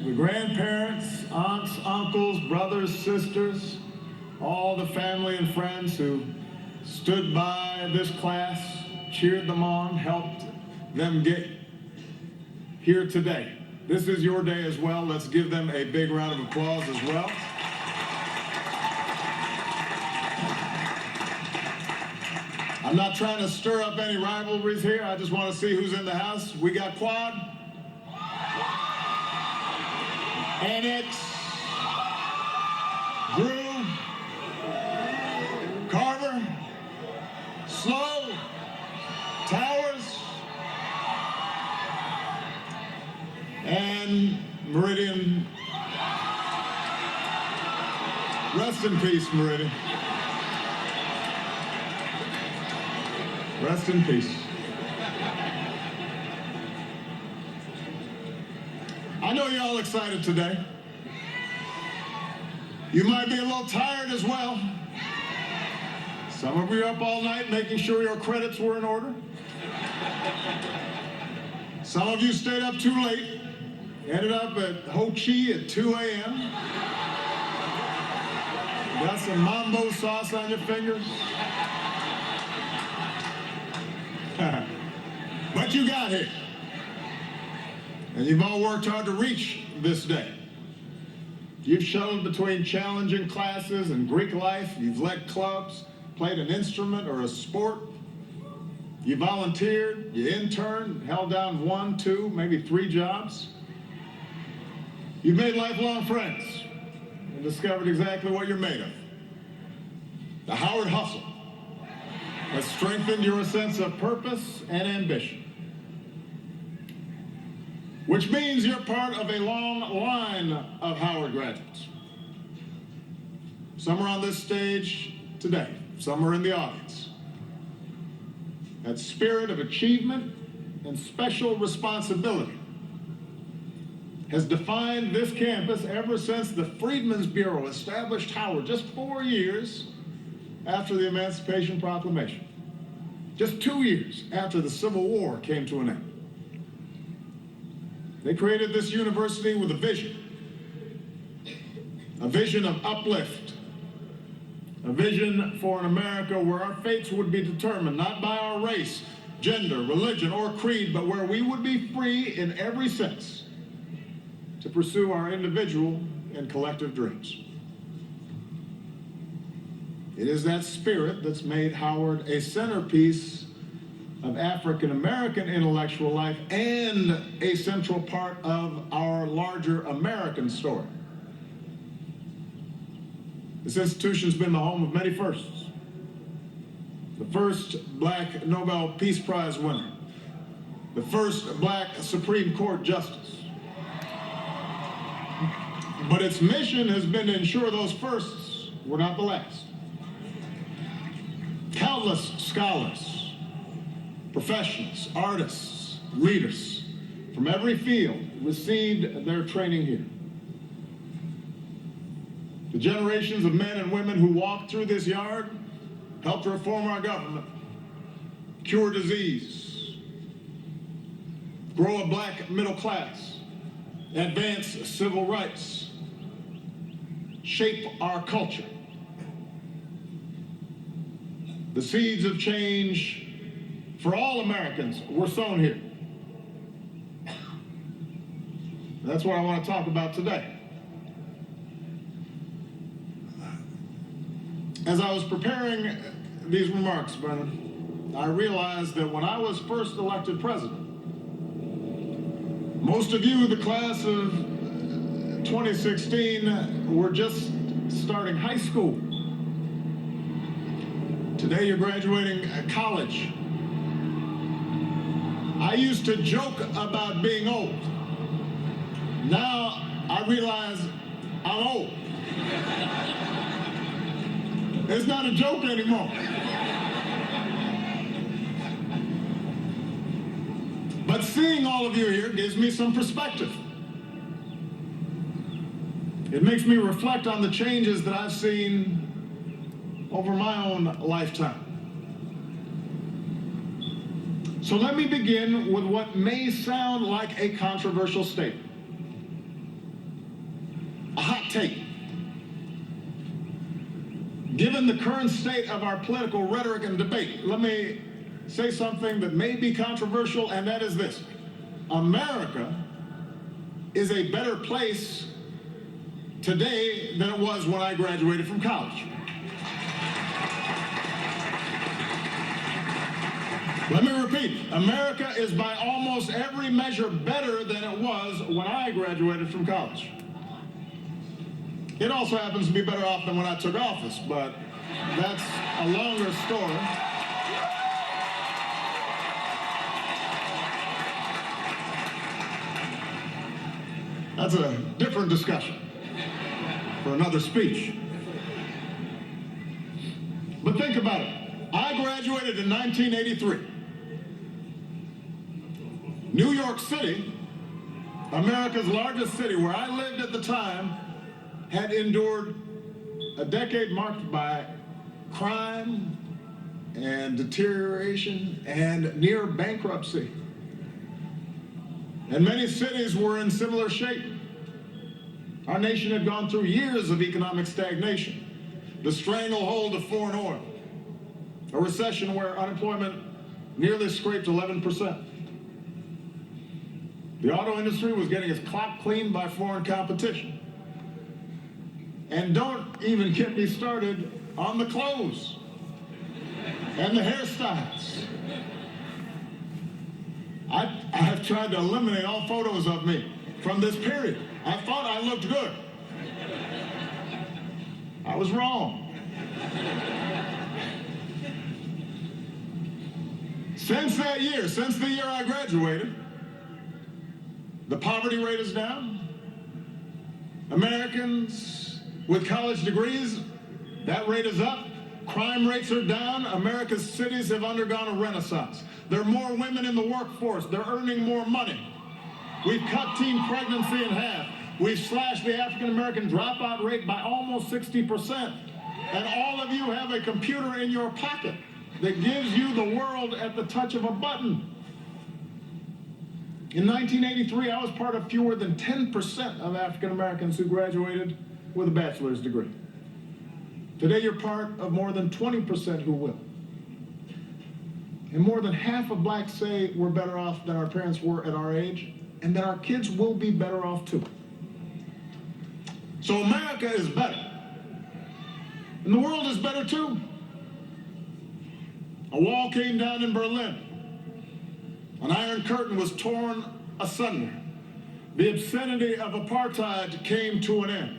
the grandparents, aunts, uncles, brothers, sisters, all the family and friends who stood by this class, cheered them on, helped them get here today. This is your day as well. Let's give them a big round of applause as well. I'm not trying to stir up any rivalries here. I just want to see who's in the house. We got Quad, Annex, Drew, Carver, Slow, Towers, and Meridian. Rest in peace, Meridian. Rest in peace. I know you're all excited today. You might be a little tired as well. Some of you are up all night making sure your credits were in order. Some of you stayed up too late, ended up at Ho Chi at 2 a.m. Got some mambo sauce on your fingers. But you got here. And you've all worked hard to reach this day. You've shuttled between challenging classes and Greek life. You've led clubs, played an instrument or a sport. You volunteered, you interned, held down 1, 2, maybe 3 jobs. You've made lifelong friends and discovered exactly what you're made of. The Howard Hustle has strengthened your sense of purpose and ambition, which means you're part of a long line of Howard graduates. Some are on this stage today, some are in the audience. That spirit of achievement and special responsibility has defined this campus ever since the Freedmen's Bureau established Howard just 4 years after the Emancipation Proclamation. Just 2 years after the Civil War came to an end. They created this university with a vision of uplift, a vision for an America where our fates would be determined not by our race, gender, religion, or creed, but where we would be free in every sense to pursue our individual and collective dreams. It is that spirit that's made Howard a centerpiece of African-American intellectual life and a central part of our larger American story. This institution's been the home of many firsts. The first Black Nobel Peace Prize winner, the first Black Supreme Court justice. But its mission has been to ensure those firsts were not the last. Countless scholars, professionals, artists, leaders from every field received their training here. The generations of men and women who walked through this yard helped reform our government, cure disease, grow a Black middle class, advance civil rights, shape our culture. The seeds of change for all Americans were sown here. That's what I want to talk about today. As I was preparing these remarks, Brennan, I realized that when I was first elected president, most of you, the class of 2016, were just starting high school. Today you're graduating college. I used to joke about being old. Now I realize I'm old. It's not a joke anymore. But seeing all of you here gives me some perspective. It makes me reflect on the changes that I've seen over my own lifetime. So let me begin with what may sound like a controversial statement. take. Given the current state of our political rhetoric and debate, let me say something that may be controversial, and that is this. America is a better place today than it was when I graduated from college. Let me repeat, America is by almost every measure better than it was when I graduated from college. It also happens to be better off than when I took office, but that's a longer story. That's a different discussion for another speech. But think about it. I graduated in 1983. New York City, America's largest city, where I lived at the time, had endured a decade marked by crime and deterioration and near bankruptcy. And many cities were in similar shape. Our nation had gone through years of economic stagnation, the stranglehold of foreign oil, a recession where unemployment nearly scraped 11%. The auto industry was getting its clock cleaned by foreign competition. And don't even get me started on the clothes and the hairstyles. I've tried to eliminate all photos of me from this period. I thought I looked good. I was wrong. Since that year, since the year I graduated, the poverty rate is down. Americans with college degrees, that rate is up. Crime rates are down. America's cities have undergone a renaissance. There are more women in the workforce. They're earning more money. We've cut teen pregnancy in half. We've slashed the African-American dropout rate by almost 60%. And all of you have a computer in your pocket that gives you the world at the touch of a button. In 1983, I was part of fewer than 10% of African Americans who graduated with a bachelor's degree. Today, you're part of more than 20% who will. And more than half of blacks say we're better off than our parents were at our age, and that our kids will be better off too. So America is better. And the world is better too. A wall came down in Berlin. An iron curtain was torn asunder. The obscenity of apartheid came to an end.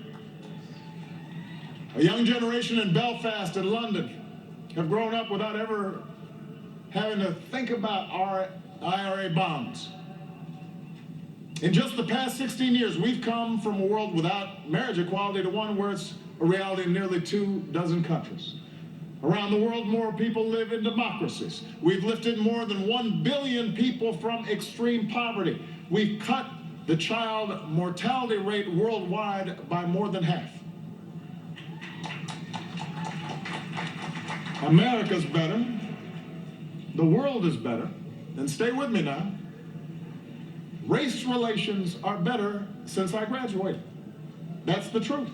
A young generation in Belfast and London have grown up without ever having to think about our IRA bonds. In just the past 16 years, we've come from a world without marriage equality to one where it's a reality in nearly 24 countries. Around the world, more people live in democracies. We've lifted more than 1 billion people from extreme poverty. We've cut the child mortality rate worldwide by more than half. America's better. The world is better. And stay with me now. Race relations are better since I graduated. That's the truth.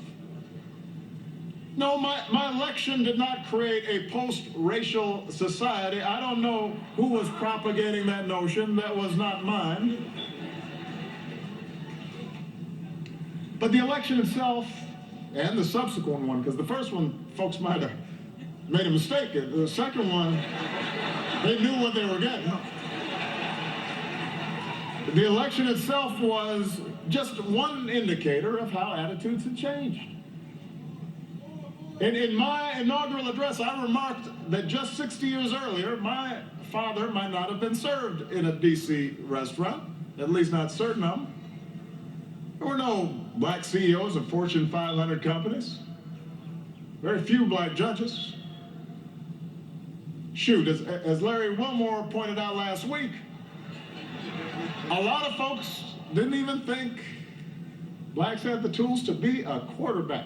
No, my election did not create a post-racial society. I don't know who was propagating that notion. That was not mine. But the election itself, and the subsequent one, because the first one, folks might have made a mistake. The second one, they knew what they were getting. The election itself was just one indicator of how attitudes had changed. In my inaugural address, I remarked that just 60 years earlier, my father might not have been served in a D.C. restaurant, at least not certain of them. There were no black CEOs of Fortune 500 companies, very few black judges. Shoot, as Larry Wilmore pointed out last week, a lot of folks didn't even think blacks had the tools to be a quarterback.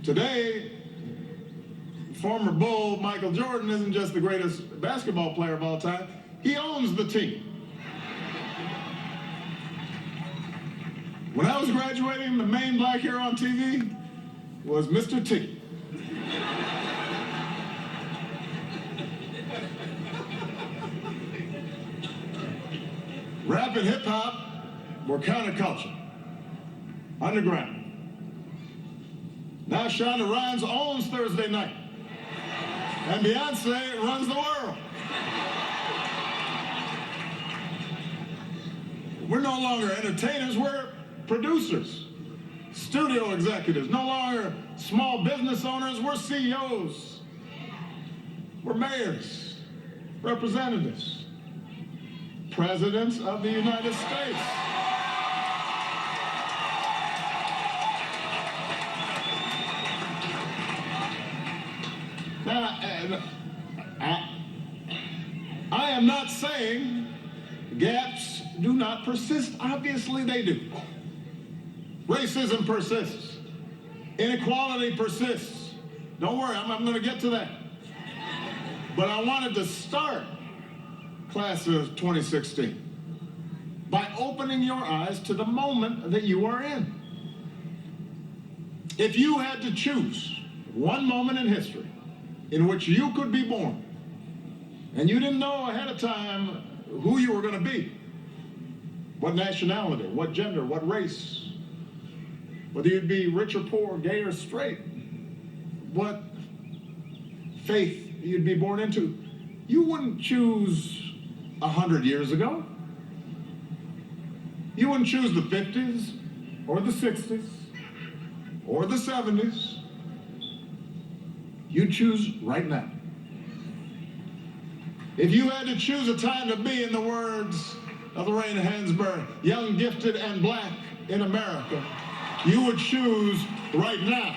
Today, former Bull Michael Jordan isn't just the greatest basketball player of all time, he owns the team. When I was graduating, the main black hero on TV was Mr. T. Rap and hip-hop were counterculture, underground. Now Shonda Rhimes owns Thursday night, and Beyonce runs the world. We're no longer entertainers, we're producers, studio executives, no longer small business owners, we're CEOs, we're mayors, representatives, presidents of the United States. Now, I am not saying gaps do not persist. Obviously they do. Racism persists. Inequality persists. Don't worry, I'm going to get to that. But I wanted to start class of 2016 by opening your eyes to the moment that you are in. If you had to choose one moment in history in which you could be born, and you didn't know ahead of time who you were going to be, what nationality, what gender, what race, whether you'd be rich or poor, gay or straight, what faith you'd be born into, you wouldn't choose 100 years ago. You wouldn't choose the 50s or the 60s or the 70s. You'd choose right now. If you had to choose a time to be, in the words of Lorraine Hansberry, young, gifted, and black in America, you would choose right now.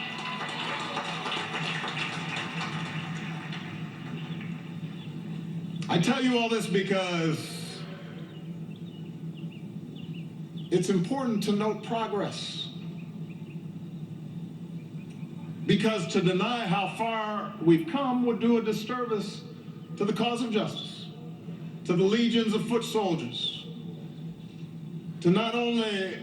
I tell you all this because it's important to note progress. Because to deny how far we've come would do a disservice to the cause of justice, to the legions of foot soldiers, to not only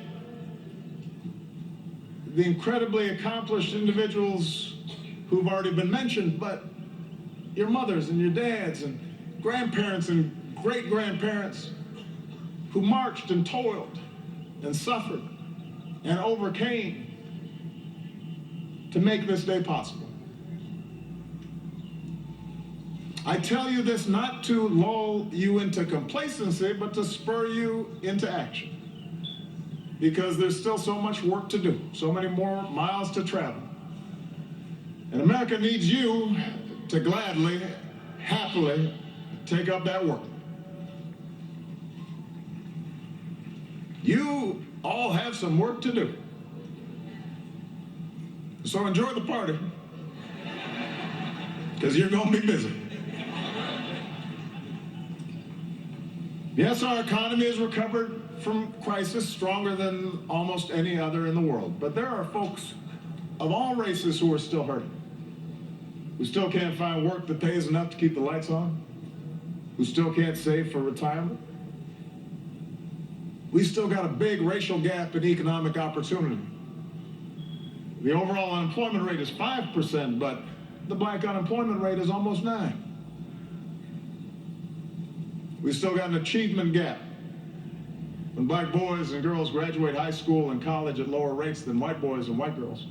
the incredibly accomplished individuals who've already been mentioned, but your mothers and your dads and grandparents and great-grandparents who marched and toiled and suffered and overcame to make this day possible. I tell you this not to lull you into complacency, but to spur you into action. Because there's still so much work to do, so many more miles to travel. And America needs you to gladly, happily take up that work. You all have some work to do. So enjoy the party, because you're going to be busy. Yes, our economy has recovered from crisis stronger than almost any other in the world. But there are folks of all races who are still hurting, who still can't find work that pays enough to keep the lights on, who still can't save for retirement. We still got a big racial gap in economic opportunity. The overall unemployment rate is 5%, but the black unemployment rate is almost 9%. We still got an achievement gap when black boys and girls graduate high school and college at lower rates than white boys and white girls.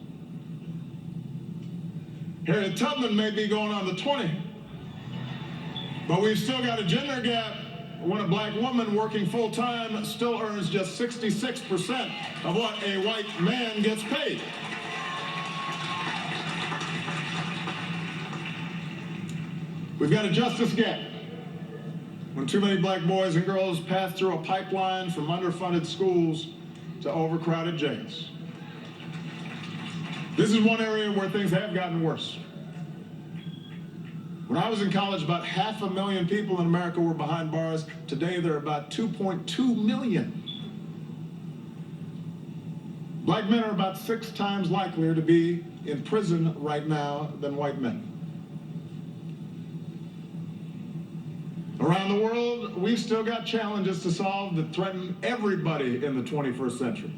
Harriet Tubman may be going on to 20, but we've still got a gender gap when a black woman working full-time still earns just 66% of what a white man gets paid. We've got a justice gap when too many black boys and girls pass through a pipeline from underfunded schools to overcrowded jails. This is one area where things have gotten worse. When I was in college, about 500,000 people in America were behind bars. Today, there are about 2.2 million. Black men are about 6 times likelier to be in prison right now than white men. Around the world, we've still got challenges to solve that threaten everybody in the 21st century.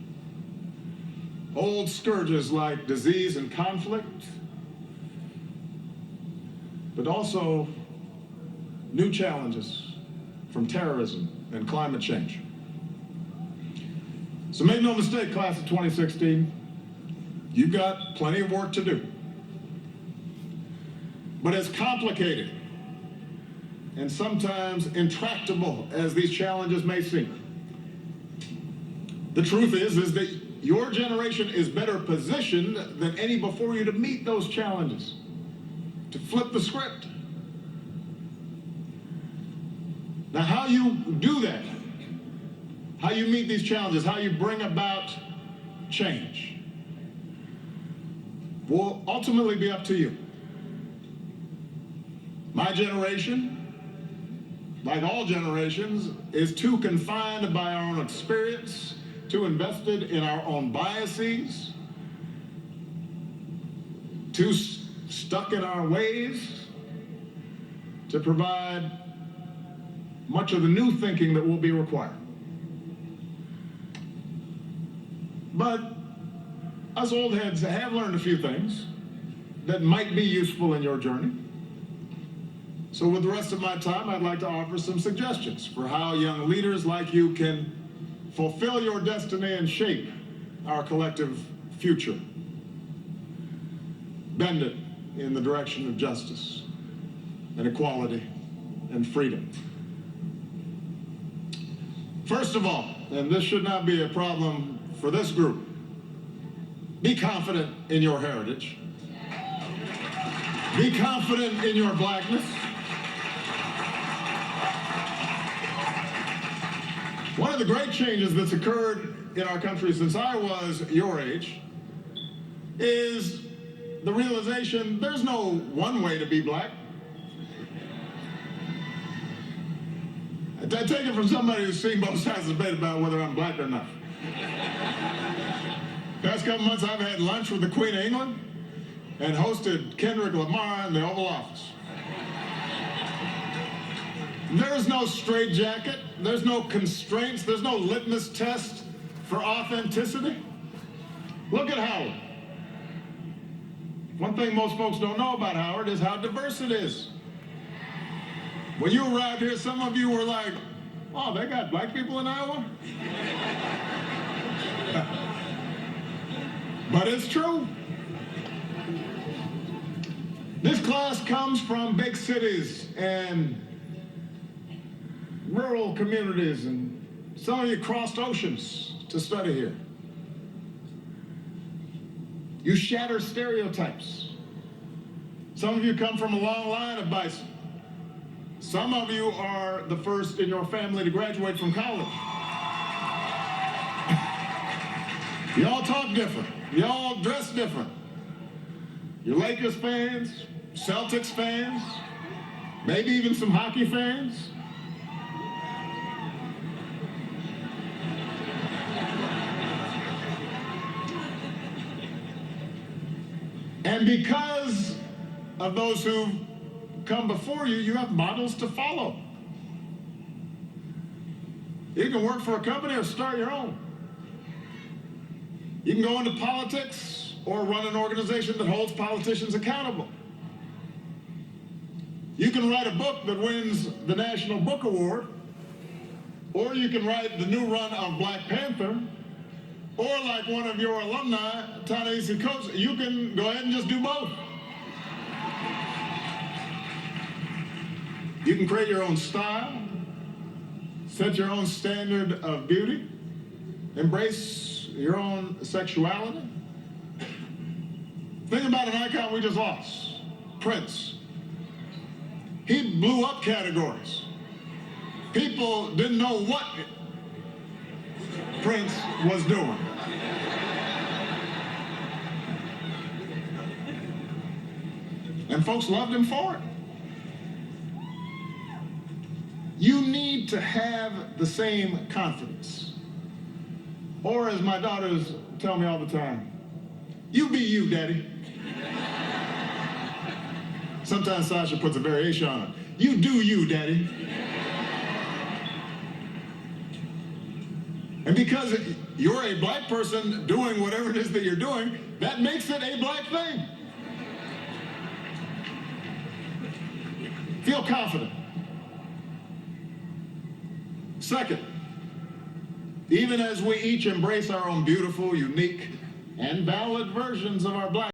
old scourges like disease and conflict, but also new challenges from terrorism and climate change. So make no mistake, class of 2016, you've got plenty of work to do. But as complicated and sometimes intractable as these challenges may seem, the truth is that your generation is better positioned than any before you to meet those challenges, to flip the script. Now, how you do that, how you meet these challenges, how you bring about change, will ultimately be up to you. My generation, like all generations, is too confined by our own experience, too invested in our own biases, too stuck in our ways to provide much of the new thinking that will be required. But us old heads have learned a few things that might be useful in your journey. So with the rest of my time, I'd like to offer some suggestions for how young leaders like you can fulfill your destiny and shape our collective future. Bend it in the direction of justice and equality and freedom. First of all, and this should not be a problem for this group, be confident in your heritage. Be confident in your blackness. One of the great changes that's occurred in our country since I was your age is the realization there's no one way to be black. I take it from somebody who's seen both sides of the debate about whether I'm black or not. Past couple months I've had lunch with the Queen of England and hosted Kendrick Lamar in the Oval Office. There's no straitjacket, there's no constraints, there's no litmus test for authenticity. Look at Howard. One thing most folks don't know about Howard is how diverse it is. When you arrived here, some of you were like, oh, they got black people in Iowa? But it's true. This class comes from big cities and rural communities, and some of you crossed oceans to study here. You shatter stereotypes. Some of you come from a long line of bison. Some of you are the first in your family to graduate from college. You all talk different. You all dress different. You're Lakers fans, Celtics fans, maybe even some hockey fans. And because of those who come before you, you have models to follow. You can work for a company or start your own. You can go into politics or run an organization that holds politicians accountable. You can write a book that wins the National Book Award, or you can write the new run of Black Panther, or like one of your alumni, Ta-Nehisi Coates, you can go ahead and just do both. You can create your own style, set your own standard of beauty, embrace your own sexuality. Think about an icon we just lost, Prince. He blew up categories. People didn't know what Prince was doing. And folks loved him for it. You need to have the same confidence. Or as my daughters tell me all the time, you be you, Daddy. Sometimes Sasha puts a variation on it. You do you, Daddy. And because you're a black person doing whatever it is that you're doing, that makes it a black thing. Feel confident. Second, even as we each embrace our own beautiful, unique, and valid versions of our black